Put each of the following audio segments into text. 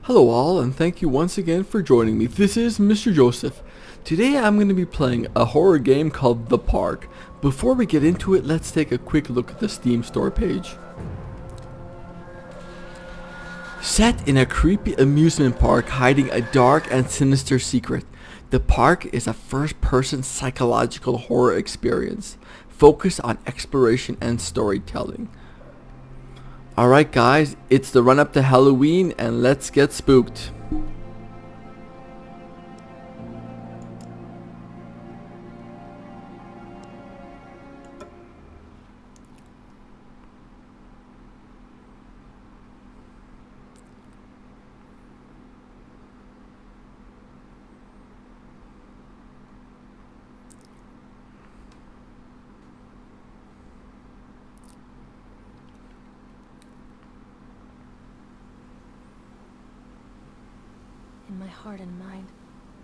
Hello all, and thank you once again for joining me. This is Mr. Joseph. Today I'm going to be playing a horror game called The Park. Before we get into it, let's take a quick look at the Steam store page. Set in a creepy amusement park hiding a dark and sinister secret, The Park is a first-person psychological horror experience focused on exploration and storytelling. Alright guys, it's the run up to Halloween and let's get spooked. In my heart and mind,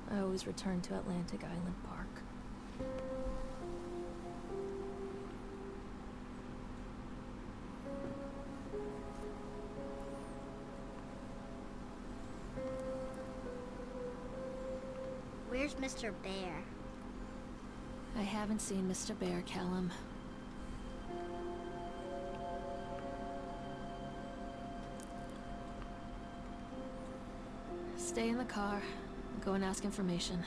I always return to Atlantic Island Park. Where's Mr. Bear? I haven't seen Mr. Bear, Callum. Stay in the car. Go and ask information.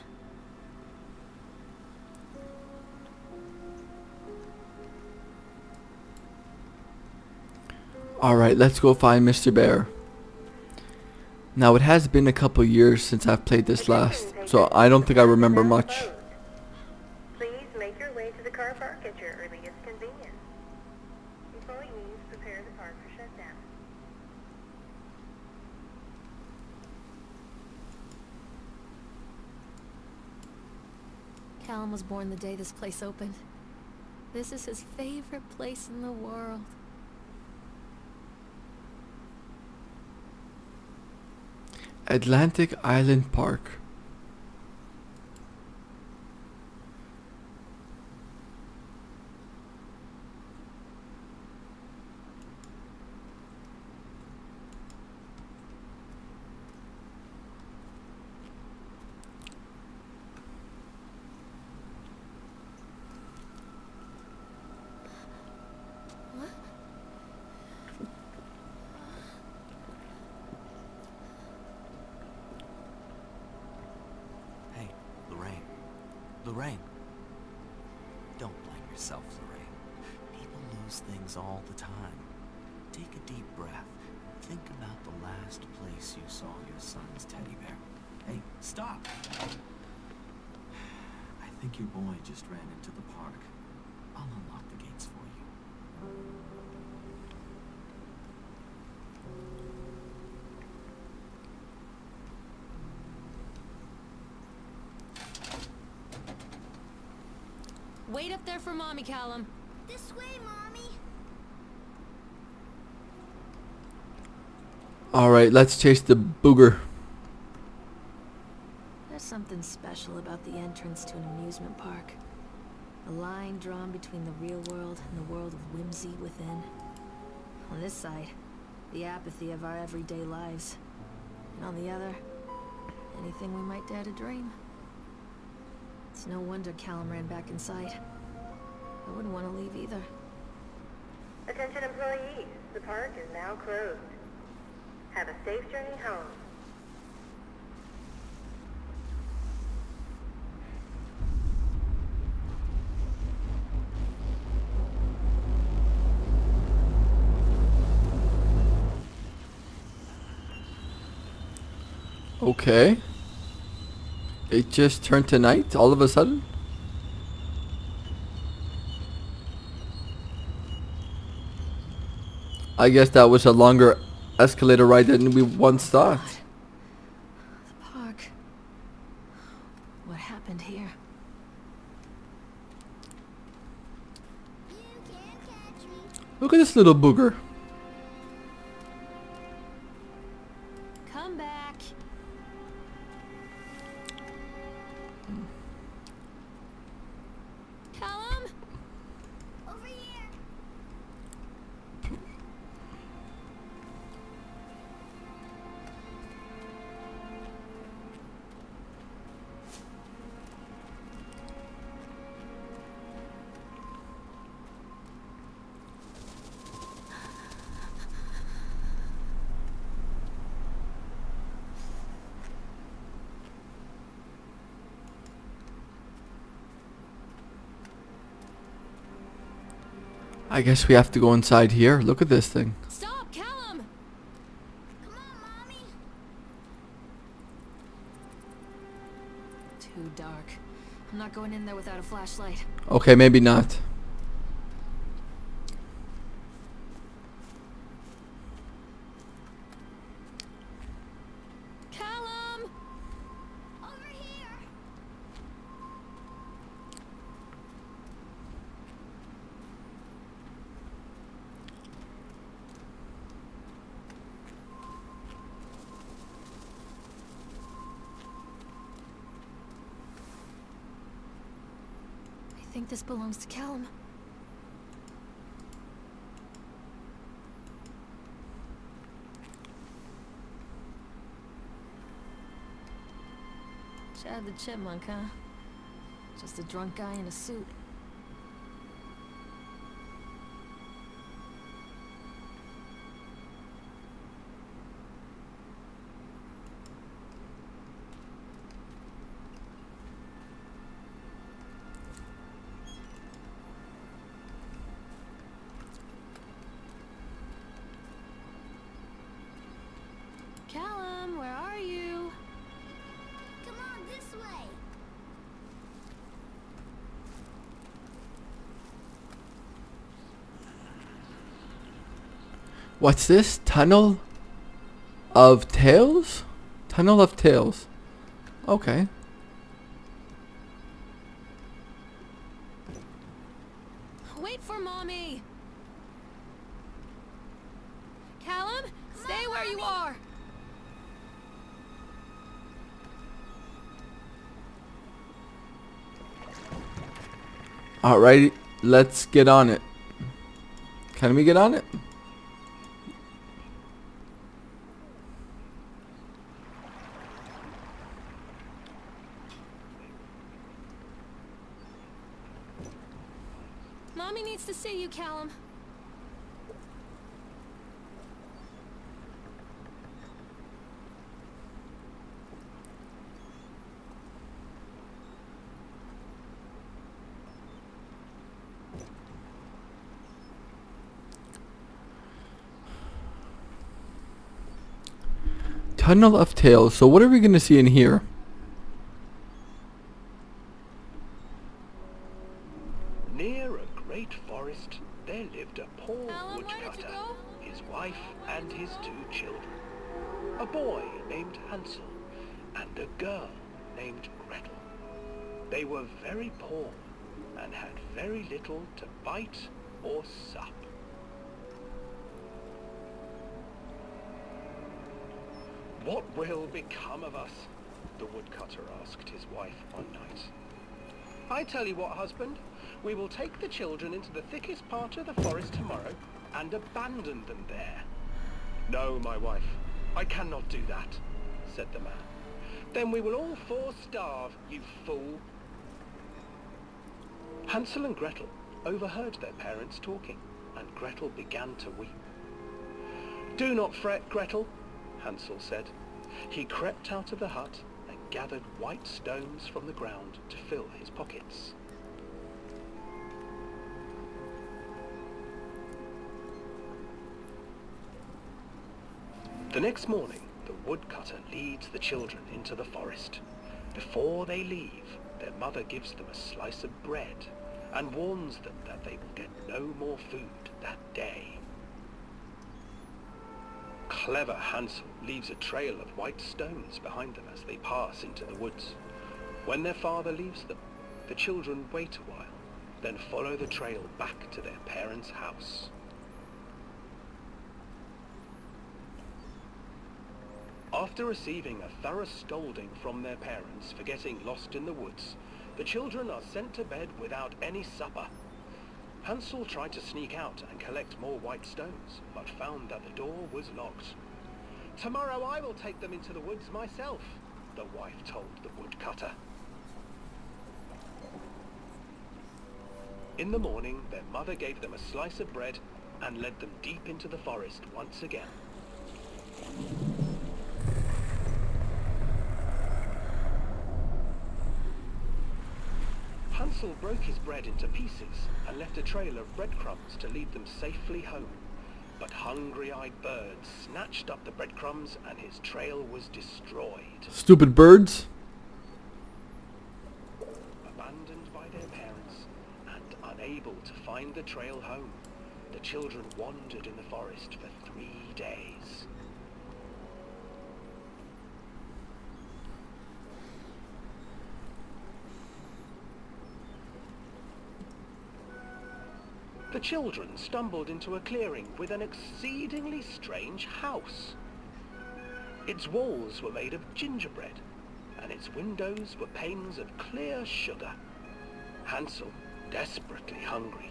Alright, let's go find Mr. Bear. Now it has been a couple years since I've played this last, so I don't think I remember much. Please make your way to the car park at your earliest convenience. Employees prepare the park for shutdown. Callum was born the day this place opened. This is his favorite place in the world. Atlantic Island Park. Hey, Lorraine. Lorraine. Don't blame yourself, Lorraine. People lose things all the time. Take a deep breath. Think about the last place you saw your son's teddy bear. Hey, stop! I think your boy just ran into the park. I'll unlock the gates for you. Wait up there for Mommy, Callum. This way, Mommy. Alright, let's chase the booger. There's something special about the entrance to an amusement park. A line drawn between the real world and the world of whimsy within. On this side, the apathy of our everyday lives. And on the other, anything we might dare to dream. It's no wonder Callum ran back inside. I wouldn't want to leave either. Attention employees, the park is now closed. Have a safe journey home. Okay. It just turned to night all of a sudden. I guess that was a longer escalator ride than we once thought. The park. What happened here? You can't catch me. Look at this little booger. Come back. Callum? Over here. I guess we have to go inside here. Look at this thing. Stop, Callum! Come on, Mommy. Too dark. I'm not going in there without a flashlight. Okay, maybe not. Callum! Over here. I think this belongs to Callum. Chad the Chipmunk, huh? Just a drunk guy in a suit. Callum, where are you? Come on, this way. What's this? Tunnel of Tales? Tunnel of Tales. Okay. Wait for Mommy! Callum, stay where you are! Alright, let's get on it. Can we get on it? Mommy needs to see you, Callum. Tunnel of Tales. So what are we going to see in here? Near a great forest, there lived a poor Alan, where did you woodcutter, go? his wife and his 2 children. A boy named Hansel and a girl named Gretel. They were very poor and had very little to bite or sup. What will become of us? The woodcutter asked his wife one night. I tell you what, husband, we will take the children into the thickest part of the forest tomorrow and abandon them there. No, my wife, I cannot do that, said the man. Then we will all 4 starve, you fool. Hansel and Gretel overheard their parents talking, and Gretel began to weep. Do not fret, Gretel, Hansel said. He crept out of the hut and gathered white stones from the ground to fill his pockets. The next morning, the woodcutter leads the children into the forest. Before they leave, their mother gives them a slice of bread and warns them that they will get no more food that day. Clever Hansel leaves a trail of white stones behind them as they pass into the woods. When their father leaves them, the children wait a while, then follow the trail back to their parents' house. After receiving a thorough scolding from their parents for getting lost in the woods, the children are sent to bed without any supper. Hansel tried to sneak out and collect more white stones, but found that the door was locked. Tomorrow I will take them into the woods myself, the wife told the woodcutter. In the morning, their mother gave them a slice of bread and led them deep into the forest once again. Hansel Hansel broke his bread into pieces and left a trail of breadcrumbs to lead them safely home. But hungry-eyed birds snatched up the breadcrumbs and his trail was destroyed. Stupid birds. Abandoned by their parents and unable to find the trail home, the children wandered in the forest for 3 days. The children stumbled into a clearing with an exceedingly strange house. Its walls were made of gingerbread, and its windows were panes of clear sugar. Hansel, desperately hungry,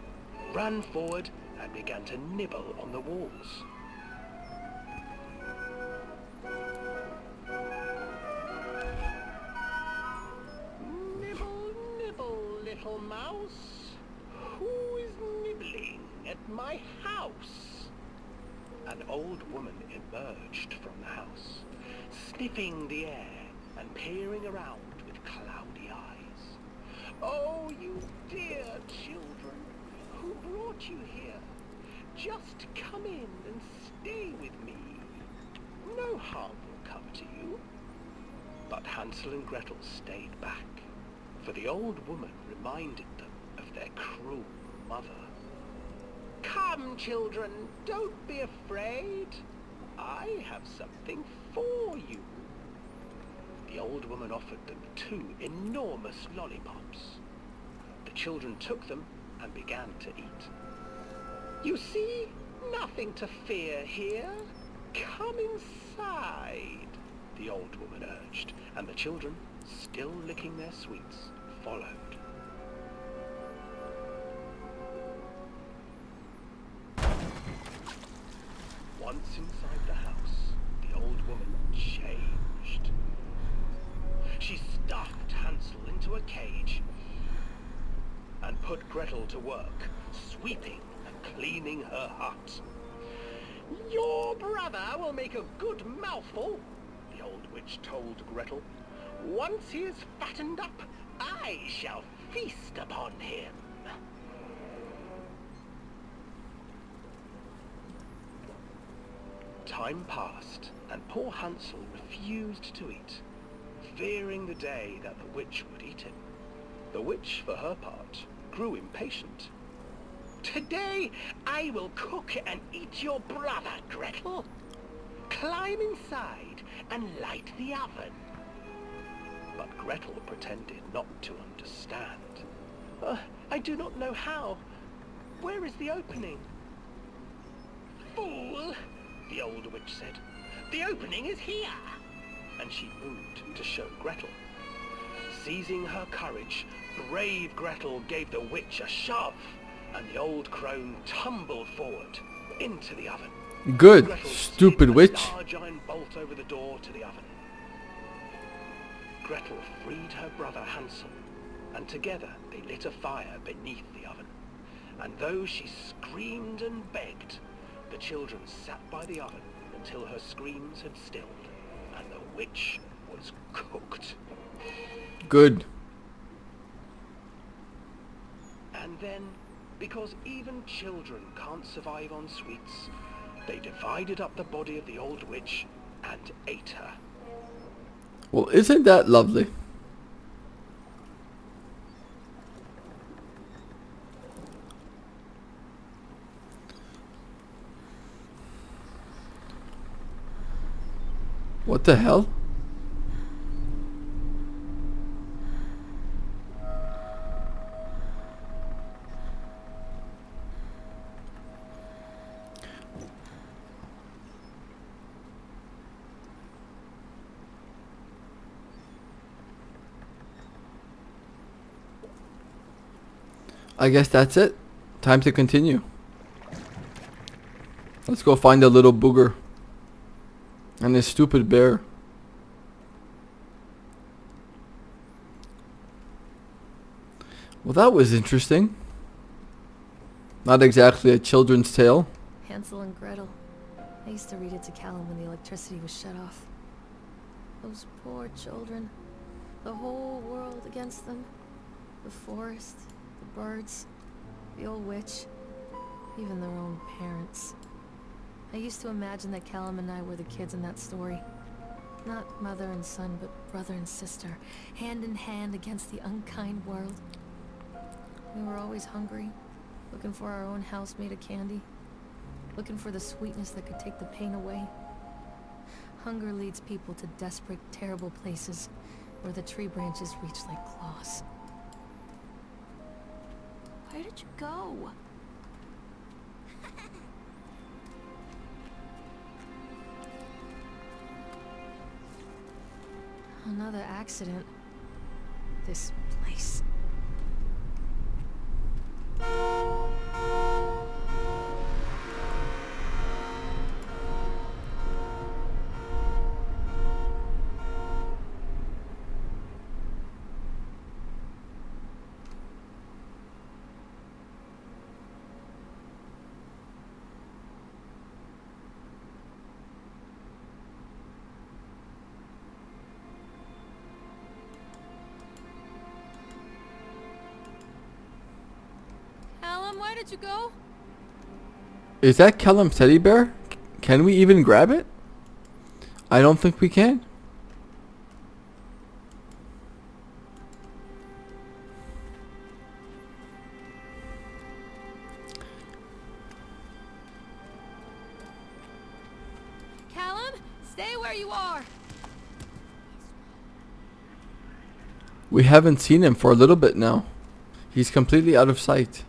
ran forward and began to nibble on the walls. Nibble, nibble, little mouse. Who is nibbling at my house? An old woman emerged from the house, sniffing the air and peering around with cloudy eyes. Oh, you dear children, who brought you here? Just come in and stay with me. No harm will come to you. But Hansel and Gretel stayed back, for the old woman reminded them of their cruel mother. Come, children, don't be afraid. I have something for you. The old woman offered them 2 enormous lollipops. The children took them and began to eat. You see, nothing to fear here. Come inside, the old woman urged, and the children, still licking their sweets, followed. Once inside the house, the old woman changed. She stuffed Hansel into a cage and put Gretel to work, sweeping and cleaning her hut. Your brother will make a good mouthful, the old witch told Gretel. Once he is fattened up, I shall feast upon him. Time passed, and poor Hansel refused to eat, fearing the day that the witch would eat him. The witch, for her part, grew impatient. Today I will cook and eat your brother, Gretel. Climb inside and light the oven. But Gretel pretended not to understand. I do not know how. Where is the opening? Fool, the old witch said. The opening is here. And she moved to show Gretel. Seizing her courage, brave Gretel gave the witch a shove, and the old crone tumbled forward into the oven. Good, Gretel stupid slid witch. a large iron bolt over the door to the oven. Gretel freed her brother Hansel, and together they lit a fire beneath the oven. And though she screamed and begged, the children sat by the oven until her screams had stilled, and the witch was cooked. Good. And then, because even children can't survive on sweets, they divided up the body of the old witch and ate her. Well, isn't that lovely? What the hell? I guess that's it. Time to continue. Let's go find the little booger and his stupid bear. Well, that was interesting. Not exactly a children's tale. Hansel and Gretel. I used to read it to Callum when the electricity was shut off. Those poor children. The whole world against them. The forest, the birds, the old witch, even their own parents. I used to imagine that Callum and I were the kids in that story. Not mother and son, but brother and sister, hand in hand against the unkind world. We were always hungry, looking for our own house made of candy, looking for the sweetness that could take the pain away. Hunger leads people to desperate, terrible places where the tree branches reach like claws. Where did you go? Another accident. This place. Callum, where did you go? Is that Callum's teddy bear? Can we even grab it? I don't think we can. Callum, stay where you are. We haven't seen him for a little bit now. He's completely out of sight.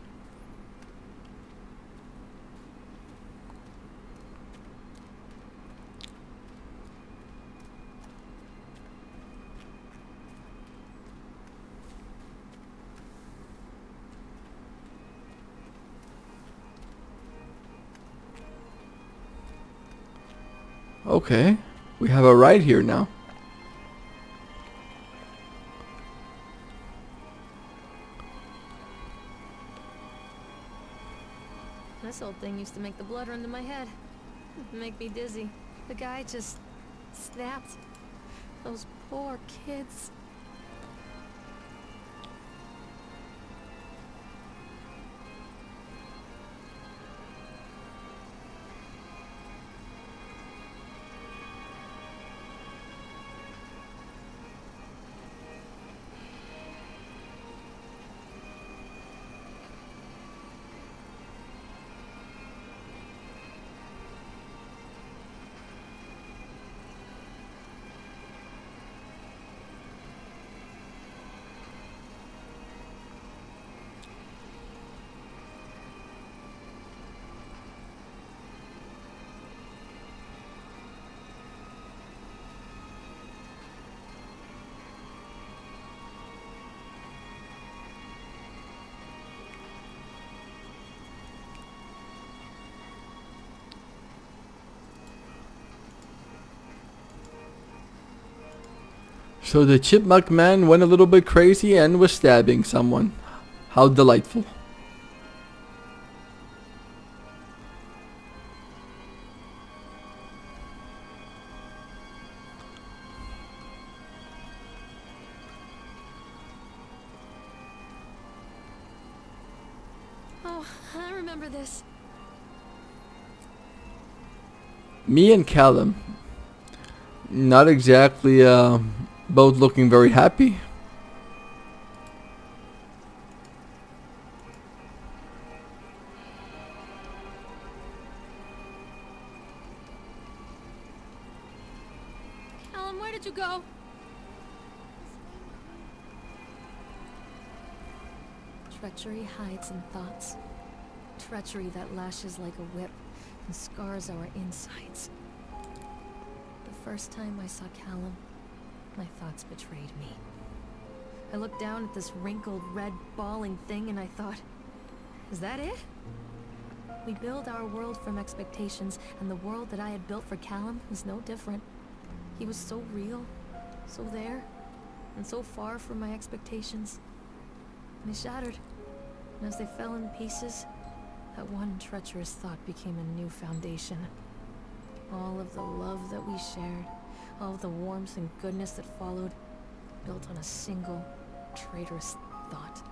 Okay, we have a ride here now. This old thing used to make the blood run to my head. Make me dizzy. The guy just snapped. Those poor kids. So the chipmunk man went a little bit crazy and was stabbing someone. How delightful. Oh, I remember this. Me and Callum. Not exactly both looking very happy. Callum, where did you go? Treachery hides in thoughts. Treachery that lashes like a whip and scars our insides. The first time I saw Callum, my thoughts betrayed me. I looked down at this wrinkled, red, bawling thing and I thought, is that it? We build our world from expectations, and the world that I had built for Callum was no different. He was so real, so there, and so far from my expectations. And they shattered, and as they fell in pieces, that one treacherous thought became a new foundation. All of the love that we shared, all of the warmth and goodness that followed, built on a single traitorous thought.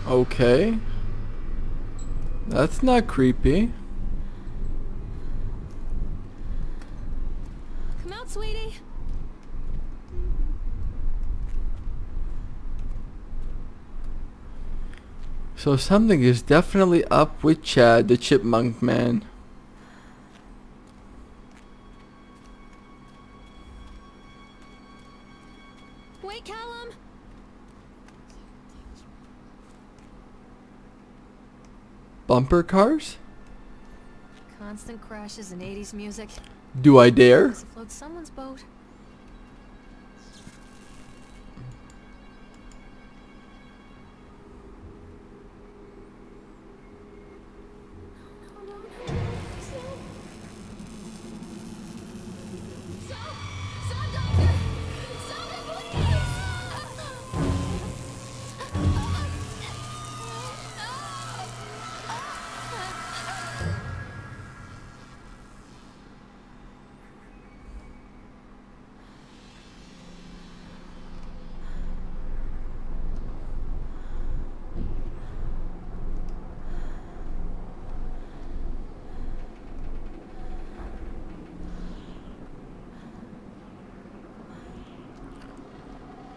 Okay. That's not creepy. Come out, sweetie. So something is definitely up with Chad the Chipmunk Man. Wait, Callum. Bumper cars? Constant crashes and 80s music. Do I dare? This floats someone's boat.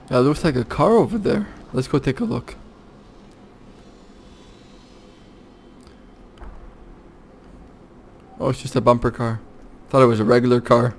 That looks like a car over there. Let's go take a look. Oh, it's just a bumper car. Thought it was a regular car.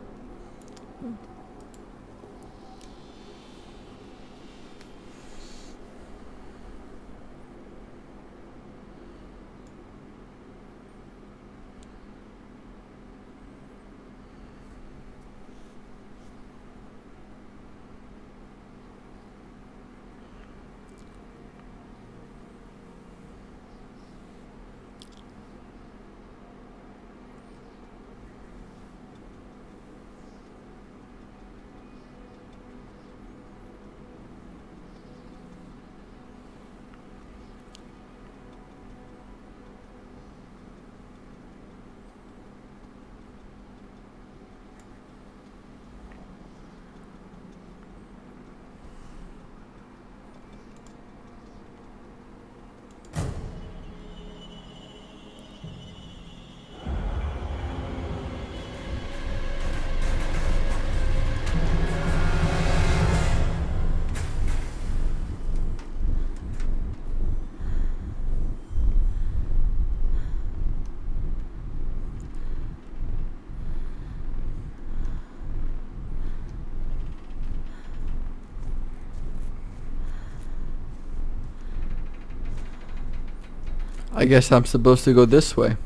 I guess I'm supposed to go this way.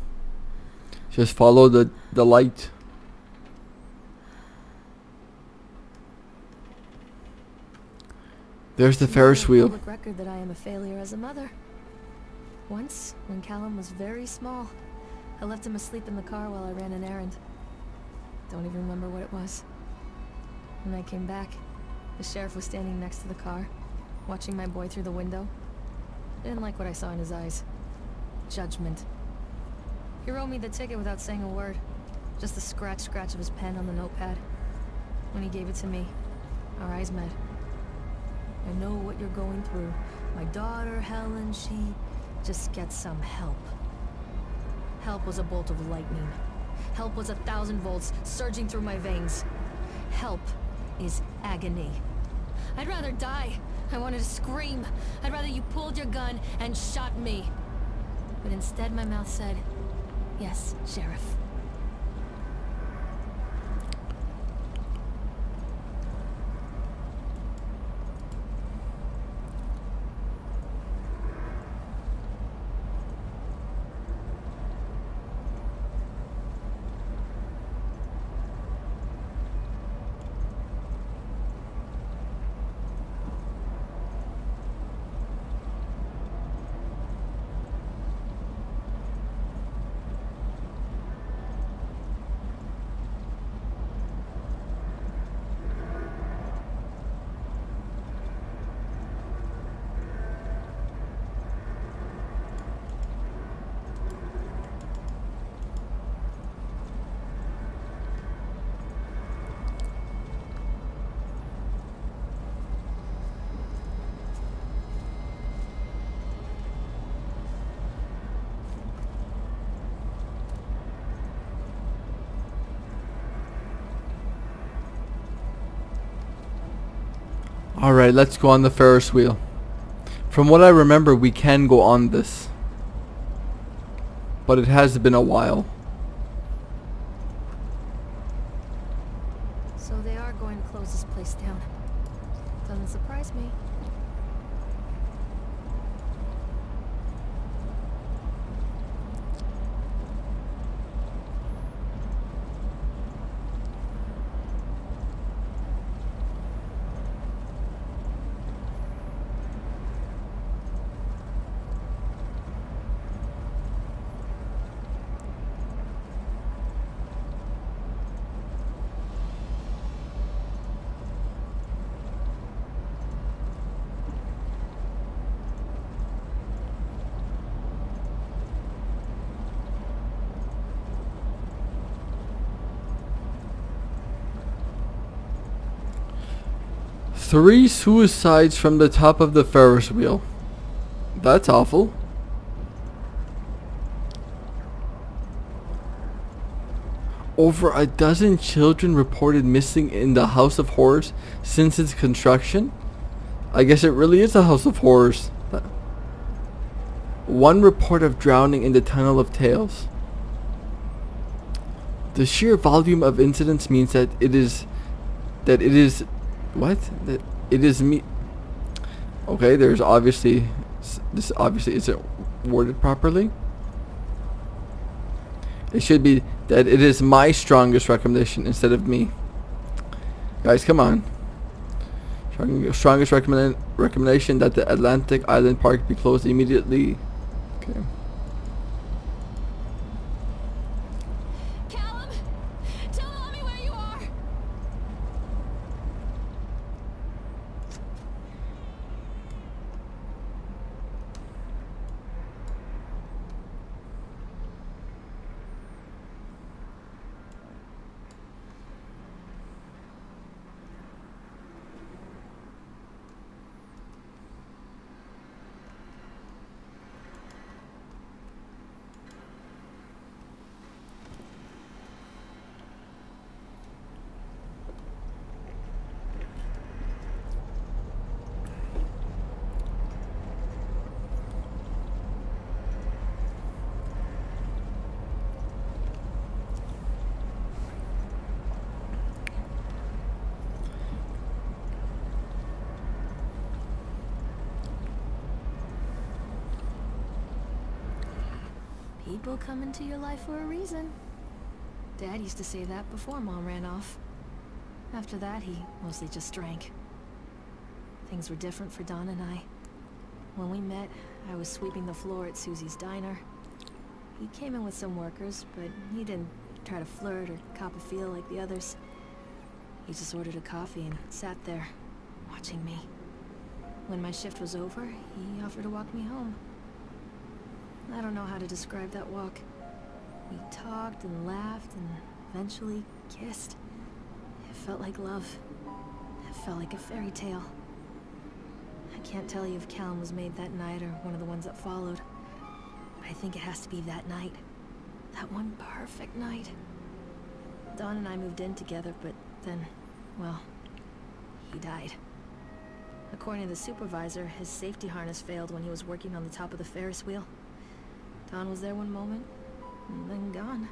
Just follow the light. There's the Ferris wheel. Public record that I am a failure as a mother. Once, when Callum was very small, I left him asleep in the car while I ran an errand. Don't even remember what it was. When I came back, the sheriff was standing next to the car, watching my boy through the window. I didn't like what I saw in his eyes. Judgment. He wrote me the ticket without saying a word. Just the scratch of his pen on the notepad. When he gave it to me, our eyes met. I know what you're going through. My daughter, Helen, she just gets some help. Help was a bolt of lightning. Help was 1,000 volts surging through my veins. Help is agony. I'd rather die. I wanted to scream. I'd rather you pulled your gun and shot me. But instead my mouth said, yes, Sheriff. Alright, let's go on the Ferris wheel. From what I remember, we can go on this. But it has been a while. So they are going to close this place down. Doesn't surprise me. Three suicides from the top of the Ferris wheel. That's awful. Over a dozen children reported missing in the House of Horrors since its construction. I guess it really is a House of Horrors. One report of drowning in the Tunnel of Tales. The sheer volume of incidents means that it is what? That it is me. Okay, there's obviously this obviously isn't worded properly. It should be that it is my strongest recommendation instead of me. Guys, come on. Strongest recommendation that the Atlantic Island Park be closed immediately. Okay. Callum! Tell Mommy where you are! People come into your life for a reason. Dad used to say that before Mom ran off. After that, he mostly just drank. Things were different for Don and I. When we met, I was sweeping the floor at Susie's diner. He came in with some workers, but he didn't try to flirt or cop a feel like the others. He just ordered a coffee and sat there, watching me. When my shift was over, he offered to walk me home. I don't know how to describe that walk. We talked and laughed and eventually kissed. It felt like love. It felt like a fairy tale. I can't tell you if Callum was made that night or one of the ones that followed. But I think it has to be that night. That one perfect night. Dawn and I moved in together, but then, well, he died. According to the supervisor, his safety harness failed when he was working on the top of the Ferris wheel. Dawn was there one moment, and then gone.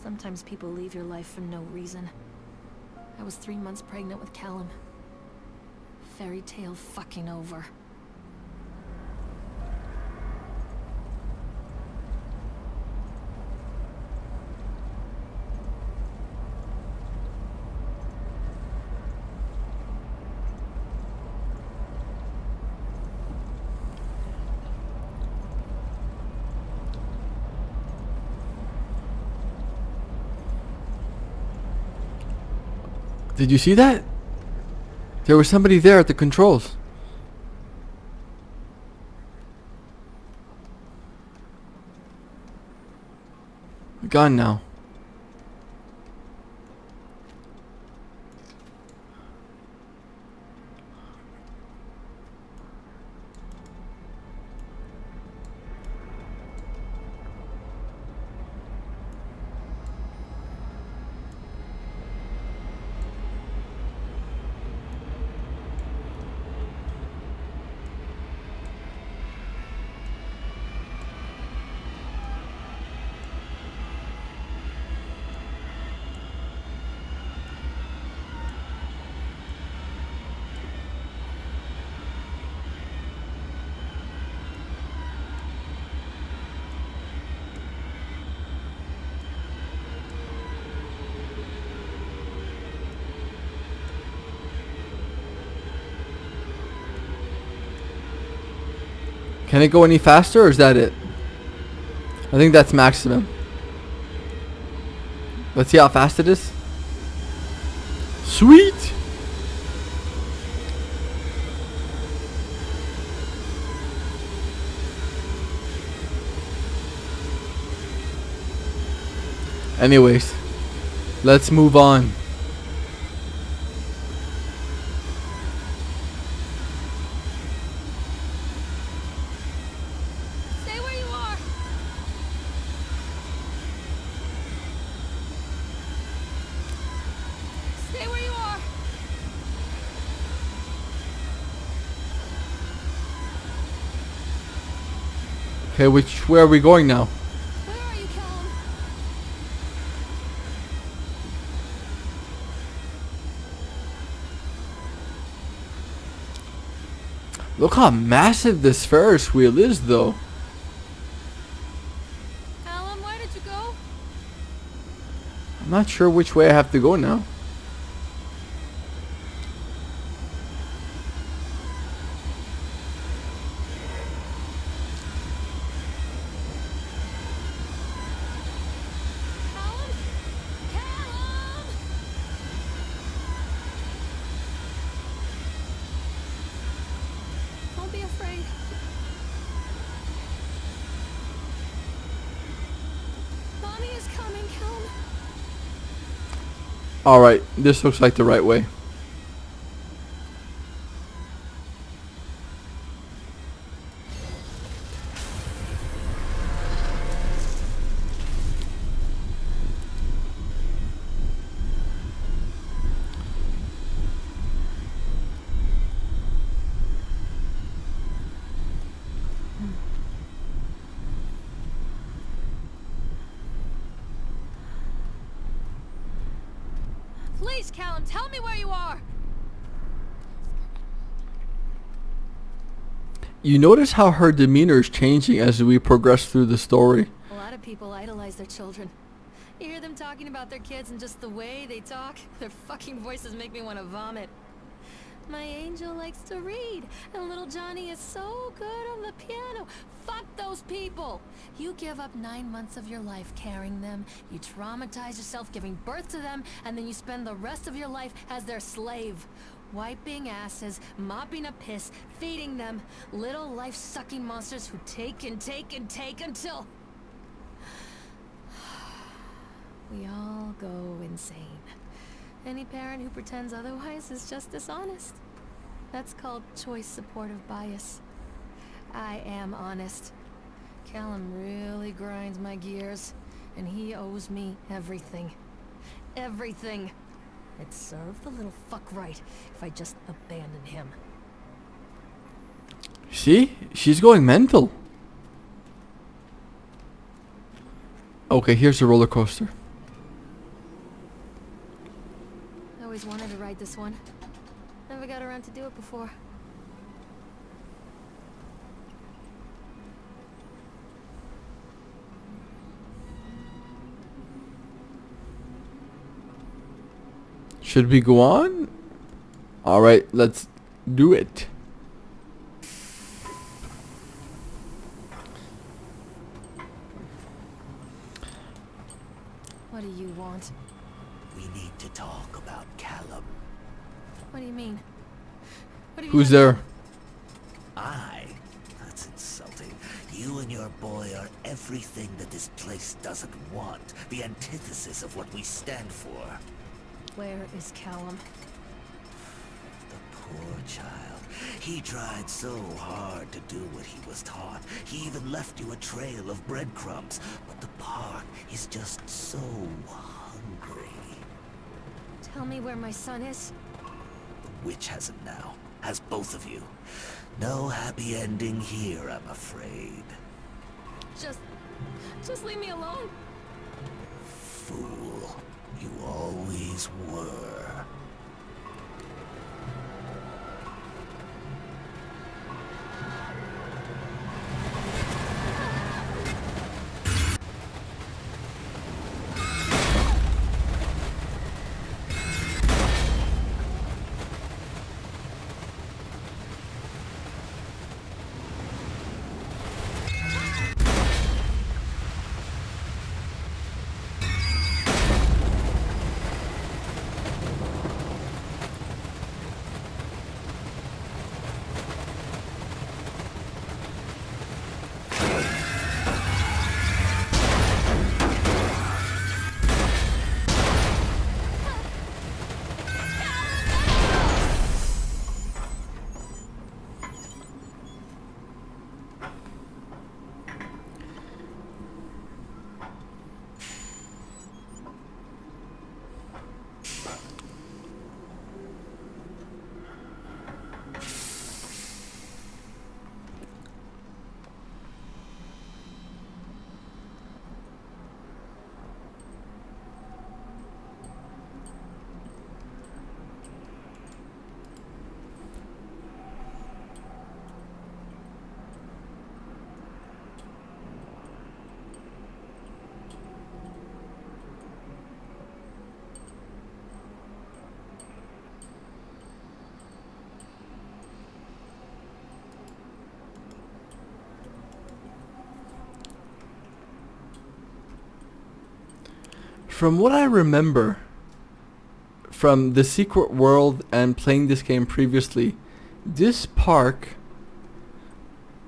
Sometimes people leave your life for no reason. I was 3 months pregnant with Callum. Fairy tale fucking over. Did you see that? There was somebody there at the controls. Gone now. Can it go any faster, or is that it? I think that's maximum. Let's see how fast it is. Sweet! Anyways, let's move on. Stay where you are! Stay where you are! Okay, where are we going now? Where are you, Callum? Look how massive this Ferris wheel is, though. Callum, where did you go? I'm not sure which way I have to go now. Callum? Callum! Don't be afraid. Mommy is coming, Callum. Alright, this looks like the right way. Please, Callum, tell me where you are. You notice how her demeanor is changing as we progress through the story. A lot of people idolize their children. You hear them talking about their kids and just the way they talk, their fucking voices make me want to vomit. My angel likes to read, and little Johnny is so good on the piano. Fuck those people! You give up 9 months of your life carrying them, you traumatize yourself giving birth to them, and then you spend the rest of your life as their slave. Wiping asses, mopping a piss, feeding them. Little life-sucking monsters who take and take and take until... We all go insane. Any parent who pretends otherwise is just dishonest. That's called choice supportive bias. I am honest. Callum really grinds my gears, and he owes me everything. Everything. It'd serve the little fuck right if I just abandoned him. See? She's going mental. Okay, here's the roller coaster. I always wanted to ride this one. Never got around to do it before. Should we go on? Alright, let's do it. What do you want? We need to talk about Callum. What do you mean? What have you Who's done? there? I? That's insulting. You and your boy are everything that this place doesn't want. The antithesis of what we stand for. Where is Callum? The poor child. He tried so hard to do what he was taught. He even left you a trail of breadcrumbs. But the park is just so hungry. Tell me where my son is. The witch has him now. Has both of you. No happy ending here, I'm afraid. Just leave me alone. Fool. You always were. From what I remember from the Secret World and playing this game previously, this park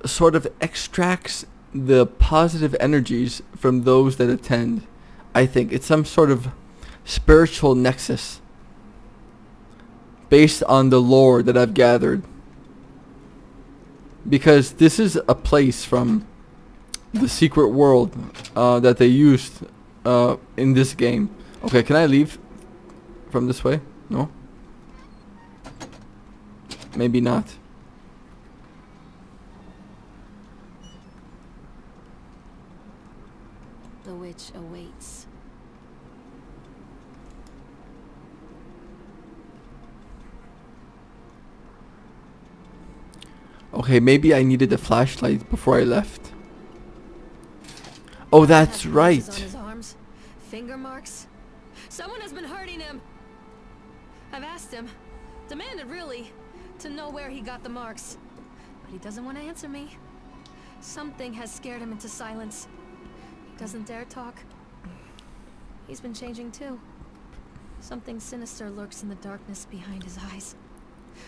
sort of extracts the positive energies from those that attend. I think it's some sort of spiritual nexus based on the lore that I've gathered. Because this is a place from the Secret World that they used in this game. Okay, can I leave from this way? No? Maybe not. The witch awaits. Okay, maybe I needed a flashlight before I left. Oh, that's Have right. bruises on his arms, finger marks. Someone has been hurting him. I've asked him, demanded really, to know where he got the marks. But he doesn't want to answer me. Something has scared him into silence. He doesn't dare talk. He's been changing too. Something sinister lurks in the darkness behind his eyes.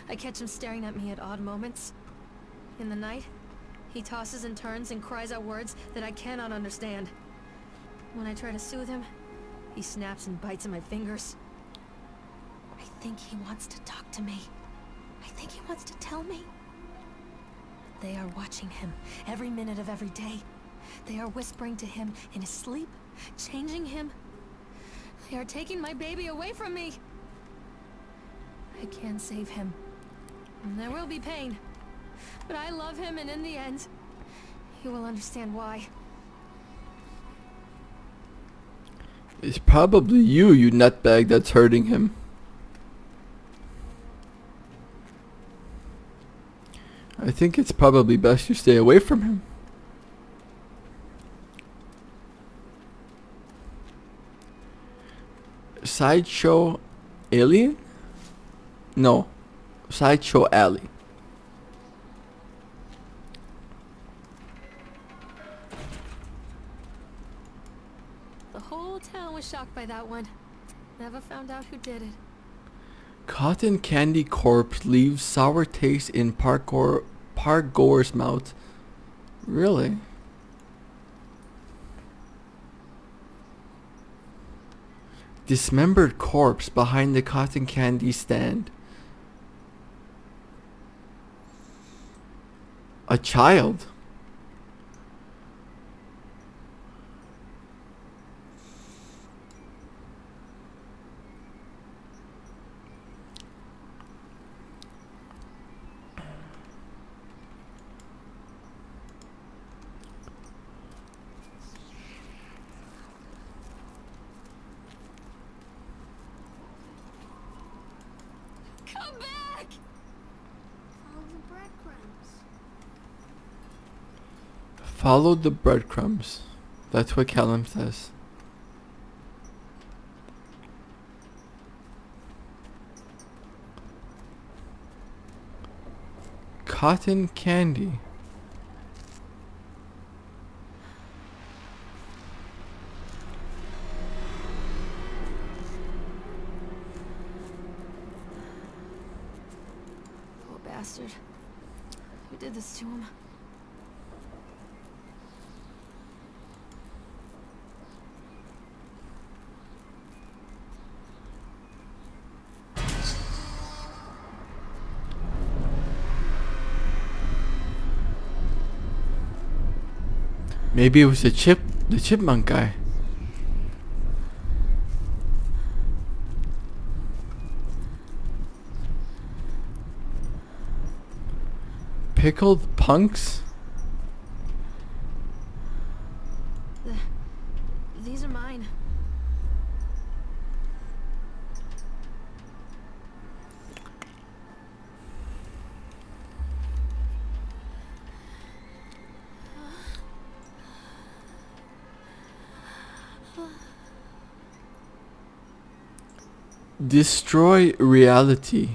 I catch him staring at me at odd moments. In the night, he tosses and turns and cries out words that I cannot understand. When I try to soothe him, He snaps and bites at my fingers. I think he wants to talk to me. I think he wants to tell me. They are watching him every minute of every day. They are whispering to him in his sleep, changing him. They are taking my baby away from me. I can't save him. And there will be pain. But I love him, and in the end, you will understand why. It's probably you nutbag, that's hurting him. I think it's probably best you stay away from him. Sideshow Alien? No. Sideshow Alley. The whole town was shocked by that one. Never found out who did it. Cotton candy corpse leaves sour taste in park goer's mouth. Really? Dismembered corpse behind the cotton candy stand. A child? Come back! Follow the breadcrumbs. Follow the breadcrumbs. That's what Callum says. Cotton candy. Poor bastard. Who did this to him? Maybe it was the chipmunk guy. Pickled punks? These are mine. Destroy reality.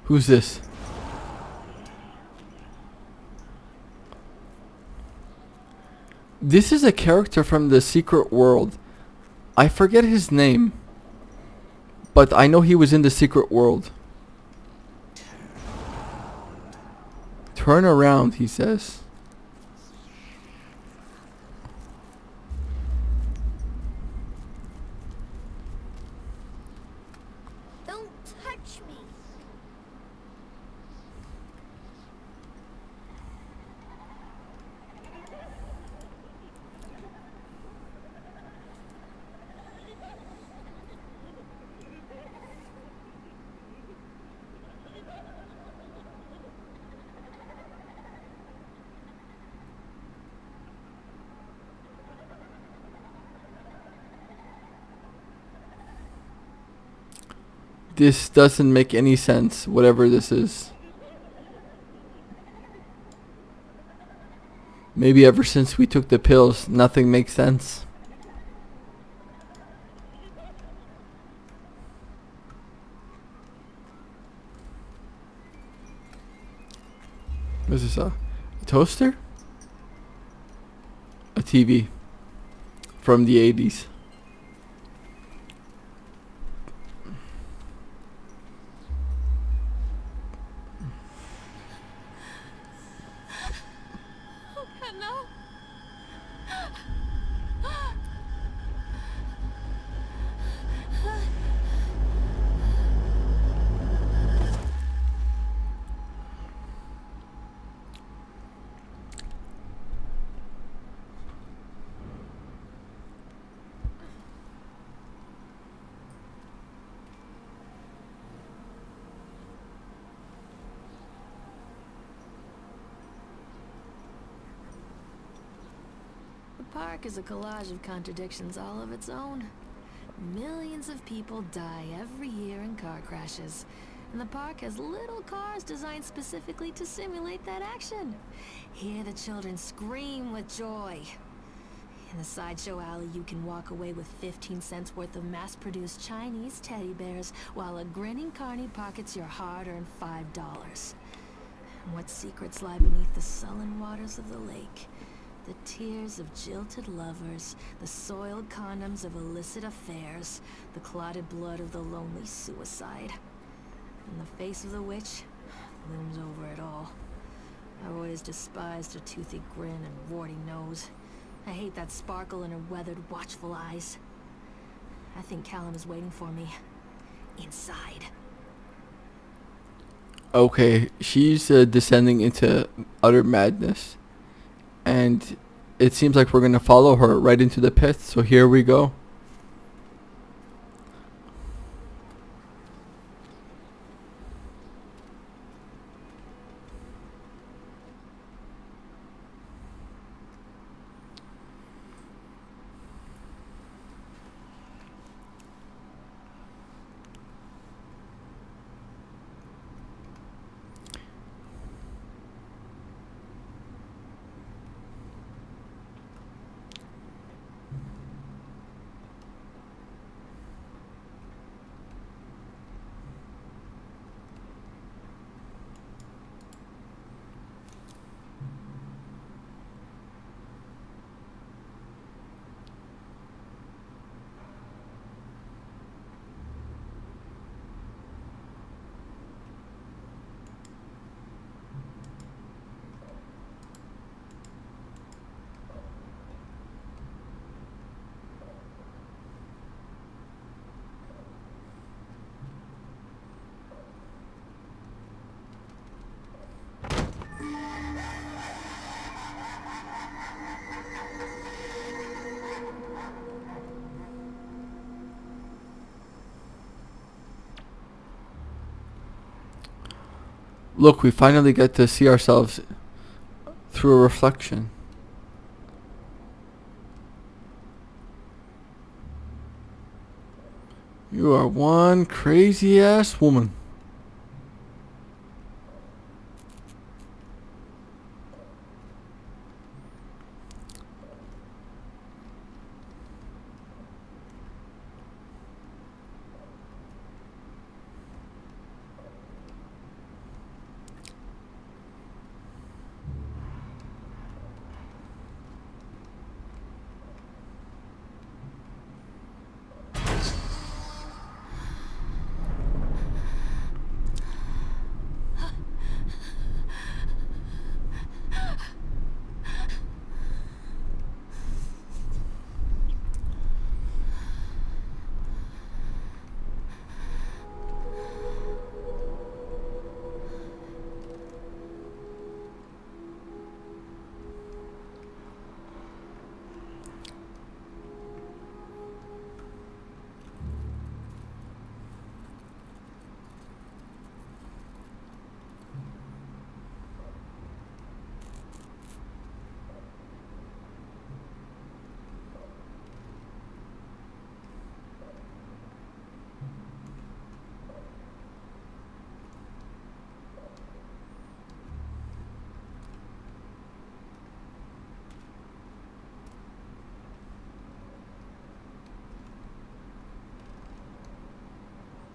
Who's this? This is a character from The Secret World. I forget his name, but I know he was in The Secret World. Turn around, he says. Don't touch me. This doesn't make any sense, whatever this is. Maybe ever since we took the pills, nothing makes sense. What is this? A toaster? A TV from the 80s. No. The park is a collage of contradictions all of its own. Millions of people die every year in car crashes, and the park has little cars designed specifically to simulate that action. Hear the children scream with joy. In the sideshow alley, you can walk away with 15 cents worth of mass-produced Chinese teddy bears, while a grinning carny pockets your hard-earned $5. And what secrets lie beneath the sullen waters of the lake? The tears of jilted lovers, the soiled condoms of illicit affairs, the clotted blood of the lonely suicide. And the face of the witch looms over it all. I always despised her toothy grin and warty nose. I hate that sparkle in her weathered, watchful eyes. I think Callum is waiting for me. Inside. Okay, she's descending into utter madness. And it seems like we're going to follow her right into the pit. So here we go. Look, we finally get to see ourselves through a reflection. You are one crazy ass woman.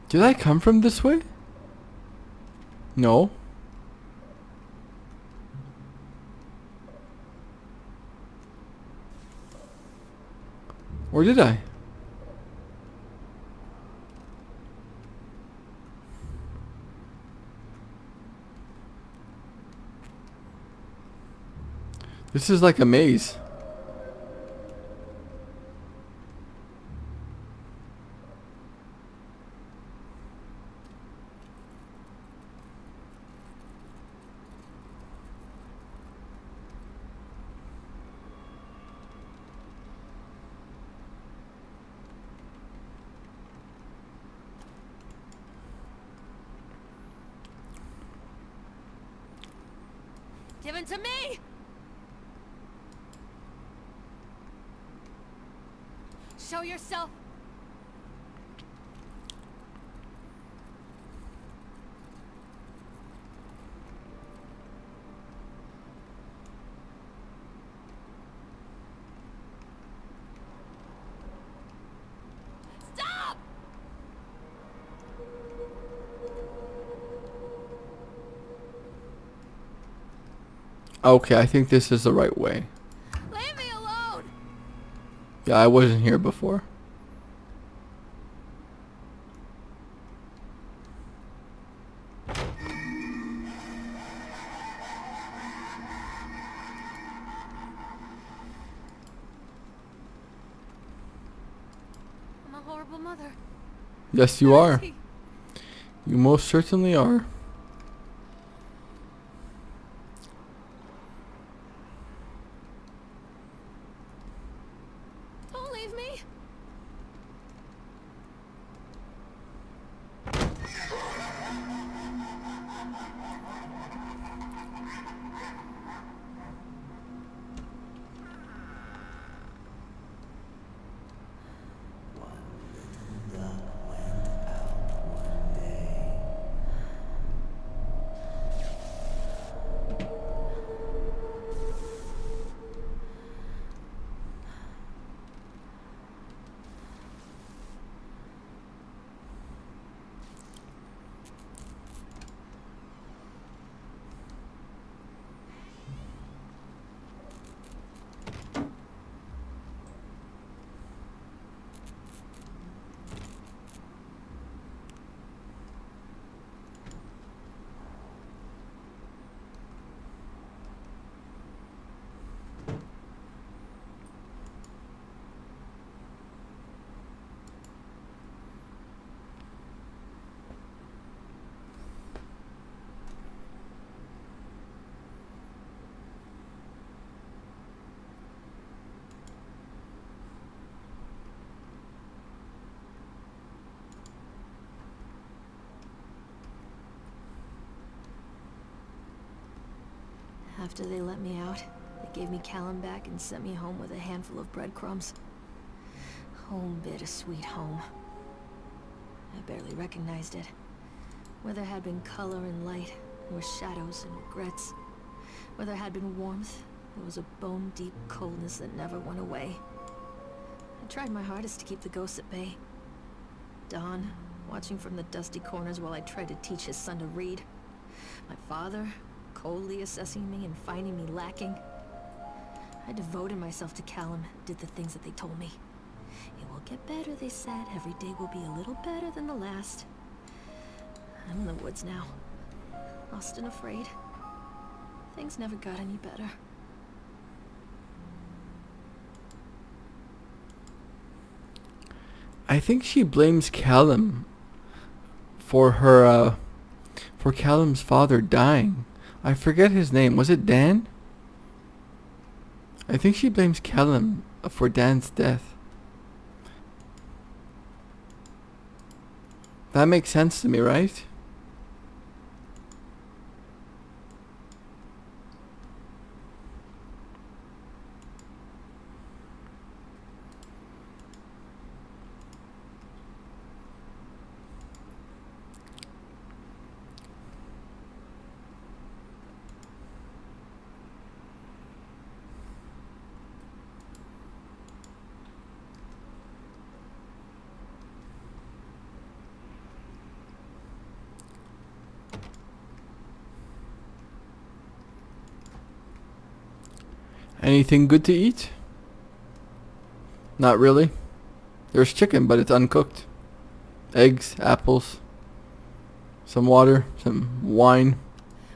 Did I come from this way? No. Or did I? This is like a maze. Give it to me! Show yourself! Stop! Okay, I think this is the right way. Leave me alone! Yeah, I wasn't here before. I'm a horrible mother. Yes, you Where is are. he? You most certainly are. Don't leave me! After they let me out, they gave me Callum back and sent me home with a handful of breadcrumbs. Home, bittersweet home. I barely recognized it. Where there had been color and light, there were shadows and regrets. Where there had been warmth, there was a bone-deep coldness that never went away. I tried my hardest to keep the ghosts at bay. Don, watching from the dusty corners while I tried to teach his son to read. My father, coldly assessing me and finding me lacking. I devoted myself to Callum, did the things that they told me. It will get better, they said. Every day will be a little better than the last. I'm in the woods now, lost and afraid. Things never got any better. I think she blames Callum for her, for Callum's father dying. I forget his name. Was it Dan? I think she blames Callum for Dan's death. That makes sense to me, right? Anything good to eat? Not really. There's chicken, but it's uncooked. Eggs, apples, some water, some wine,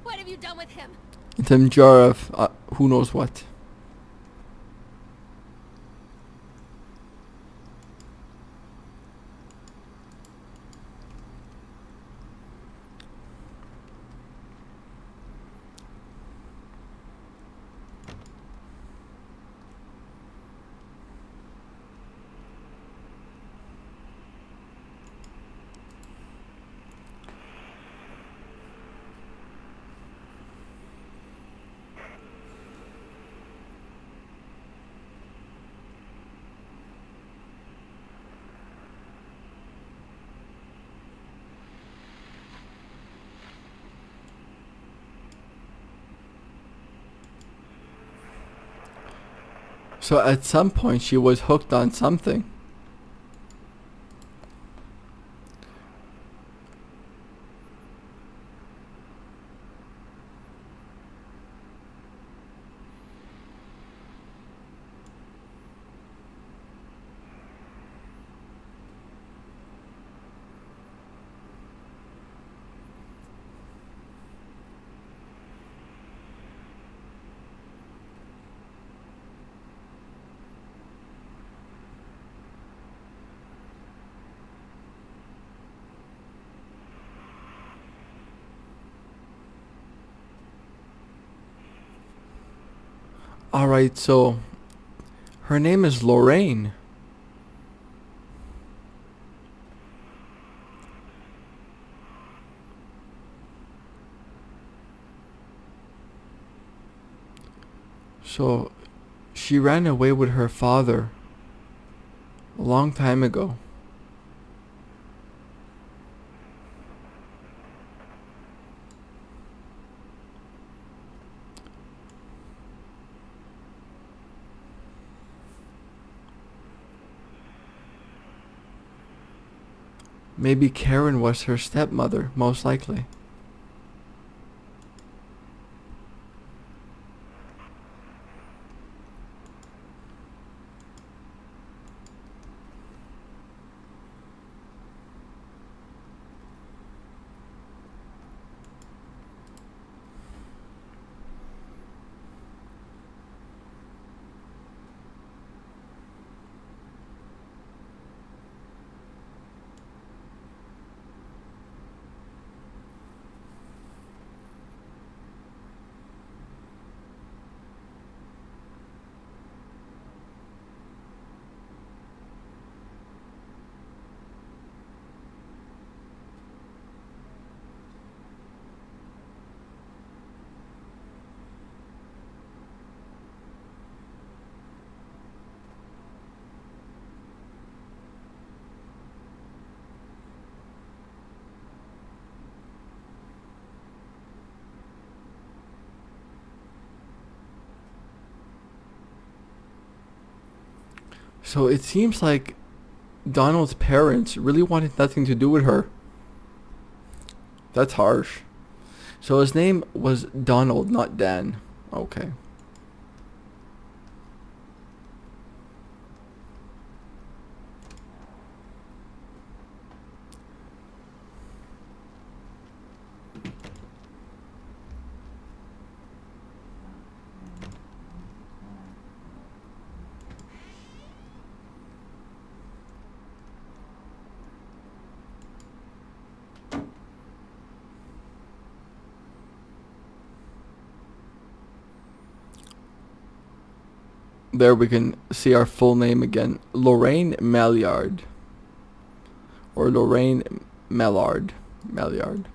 What have you done with him? and some jar of who knows what. So at some point she was hooked on something. Alright, so her name is Lorraine. So she ran away with her father a long time ago. Maybe Karen was her stepmother, most likely. So it seems like Donald's parents really wanted nothing to do with her. That's harsh. So his name was Donald, not Dan. Okay. There we can see our full name again. Lorraine Maillard. Or Lorraine Mallard. Maillard.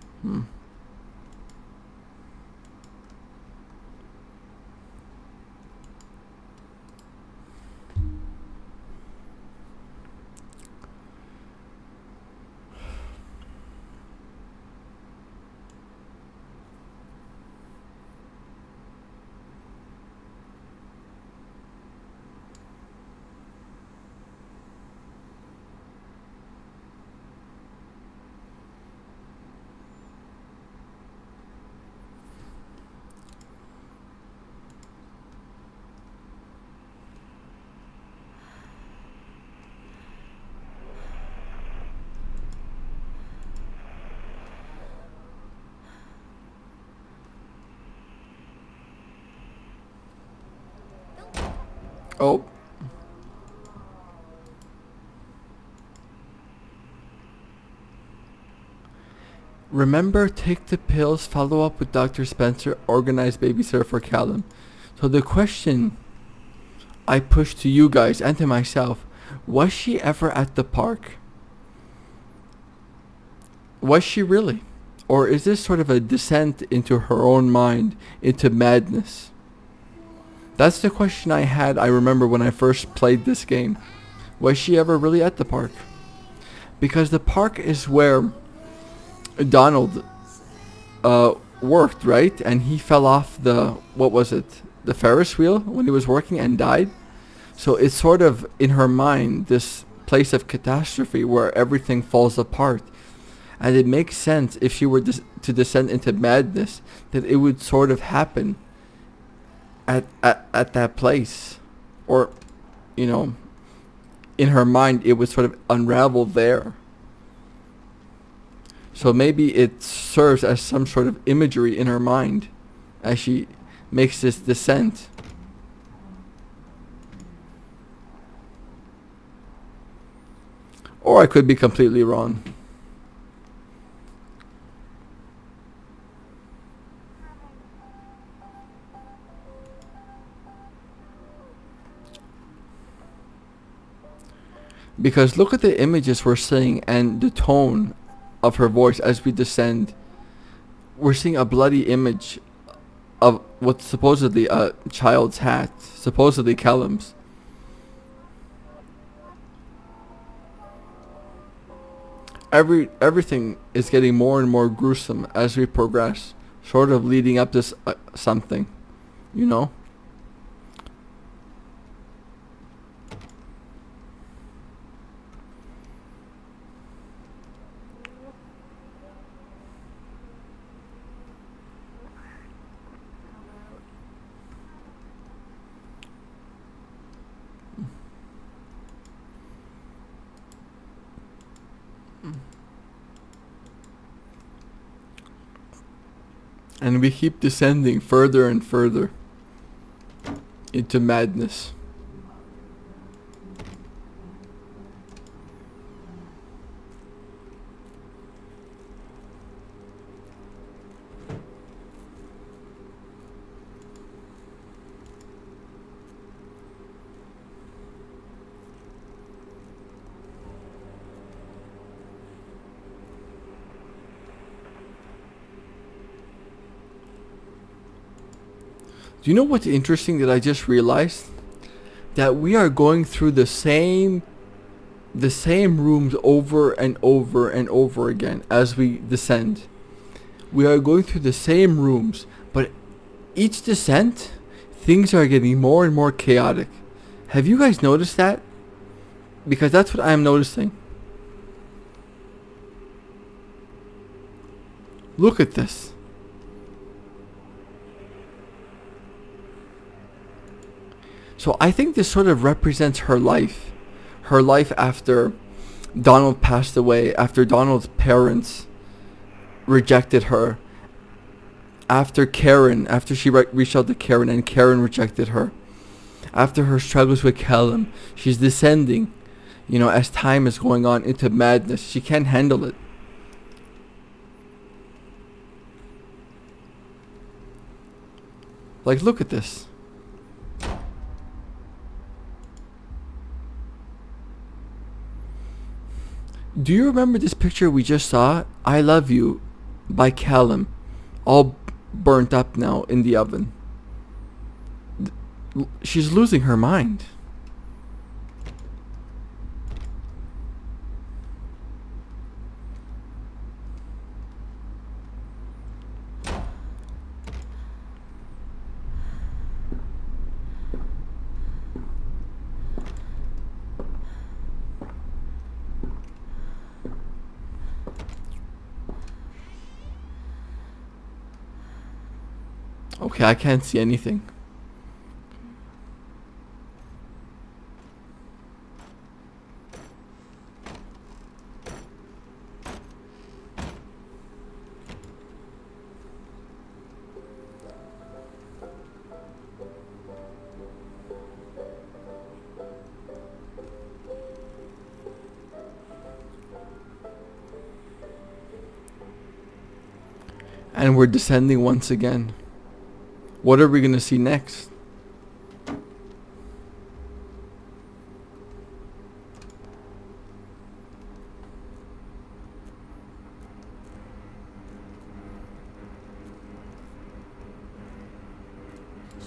Oh. Remember, take the pills, follow up with Dr. Spencer, organize babysitter for Callum. So the question I push to you guys and to myself, was she ever at the park? Was she really? Or is this sort of a descent into her own mind, into madness? That's the question I had, I remember, when I first played this game. Was she ever really at the park? Because the park is where Donald worked, right? And he fell off the, what was it? The Ferris wheel when he was working and died. So it's sort of, in her mind, this place of catastrophe where everything falls apart. And it makes sense, if she were to descend into madness, that it would sort of happen at that place. Or, you know, in her mind, it would sort of unravel there. So maybe it serves as some sort of imagery in her mind as she makes this descent. Or I could be completely wrong. Because look at the images we're seeing and the tone of her voice as we descend. We're seeing a bloody image of what's supposedly a child's hat, supposedly Callum's. Everything is getting more and more gruesome as we progress, sort of leading up to something, you know? And we keep descending further and further into madness. Do you know what's interesting that I just realized? That we are going through the same rooms over and over and over again as we descend. We are going through the same rooms, but each descent, things are getting more and more chaotic. Have you guys noticed that? Because that's what I'm noticing. Look at this. So I think this sort of represents her life. Her life after Donald passed away, after Donald's parents rejected her, after she reached out to Karen and Karen rejected her, after her struggles with Callum, she's descending, you know, as time is going on, into madness. She can't handle it. Like, look at this. Do you remember this picture we just saw? I Love You by Callum. All burnt up now in the oven. She's losing her mind. Okay, I can't see anything. And we're descending once again. What are we gonna see next?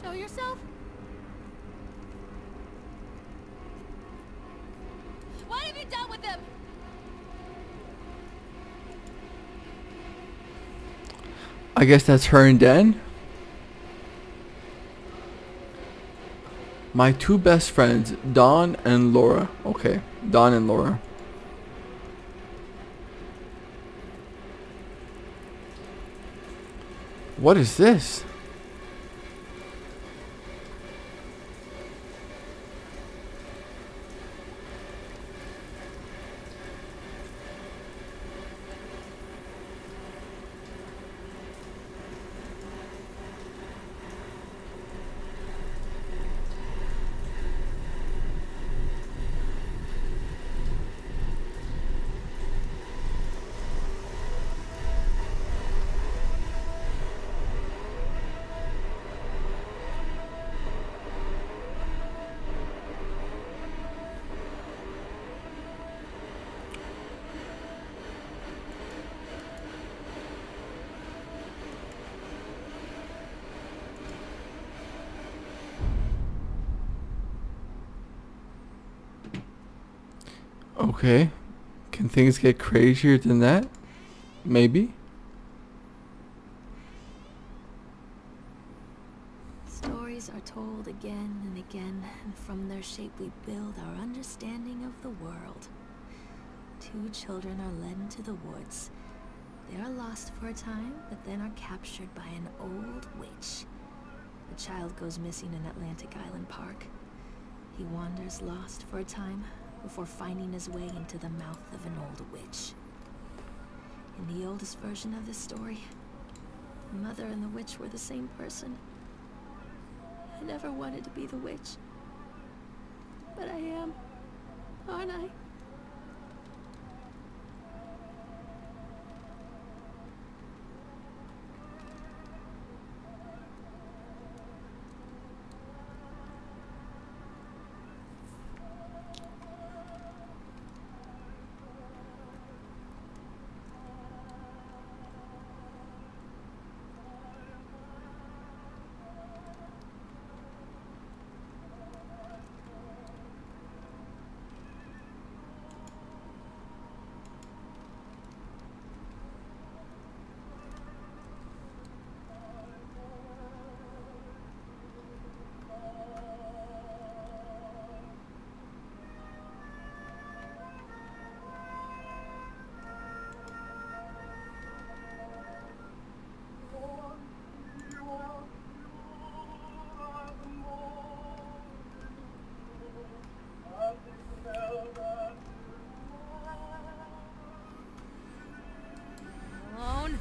Show yourself? What have you done with him? I guess that's her and Dan. My two best friends, Dawn and Laura. Okay, Dawn and Laura. What is this? Okay. Can things get crazier than that? Maybe. Stories are told again and again, and from their shape we build our understanding of the world. Two children are led into the woods. They are lost for a time, but then are captured by an old witch. The child goes missing in Atlantic Island Park. He wanders lost for a time, before finding his way into the mouth of an old witch. In the oldest version of this story, the mother and the witch were the same person. I never wanted to be the witch, but I am, aren't I? Alone?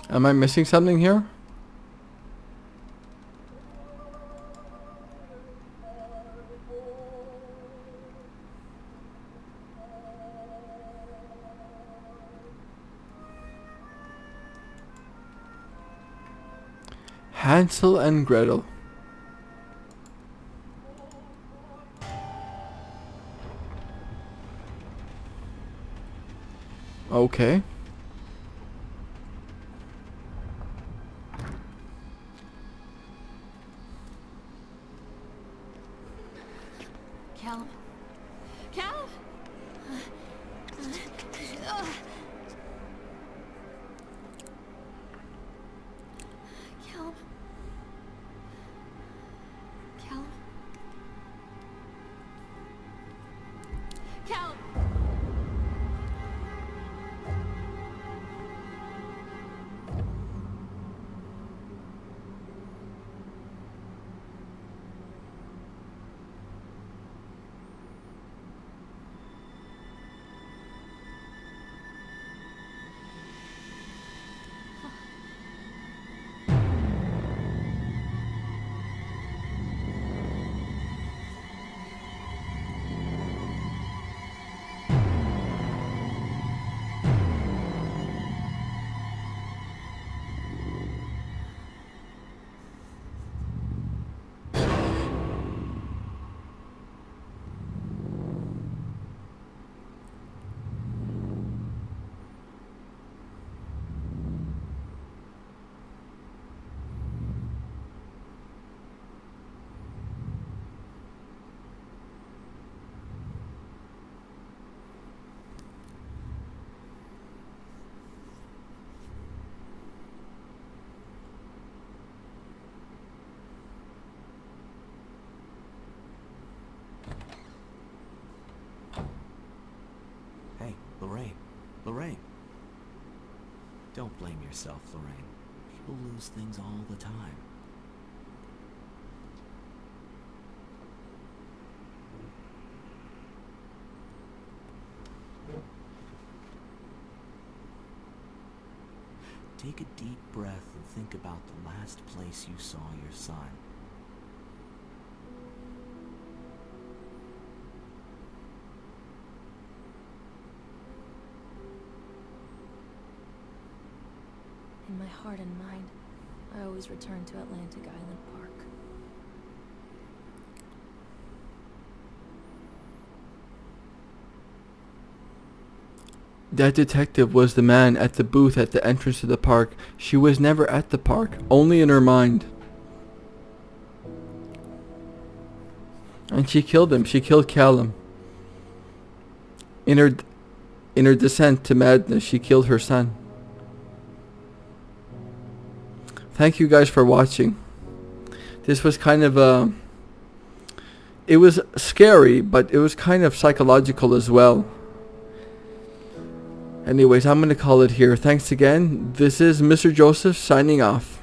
Am I missing something here? Hansel and Gretel. Okay. Cal? Cal? Don't blame yourself, Lorraine. People lose things all the time. Take a deep breath and think about the last place you saw your son. In my heart and mind, I always return to Atlantic Island Park. That detective was the man at the booth at the entrance to the park. She was never at the park, only in her mind. And she killed him. She killed Callum. In her descent to madness, she killed her son. Thank you guys for watching. This was kind of it was scary, but it was kind of psychological as well. Anyways, I'm going to call it here. Thanks again. This is Mr. Joseph signing off.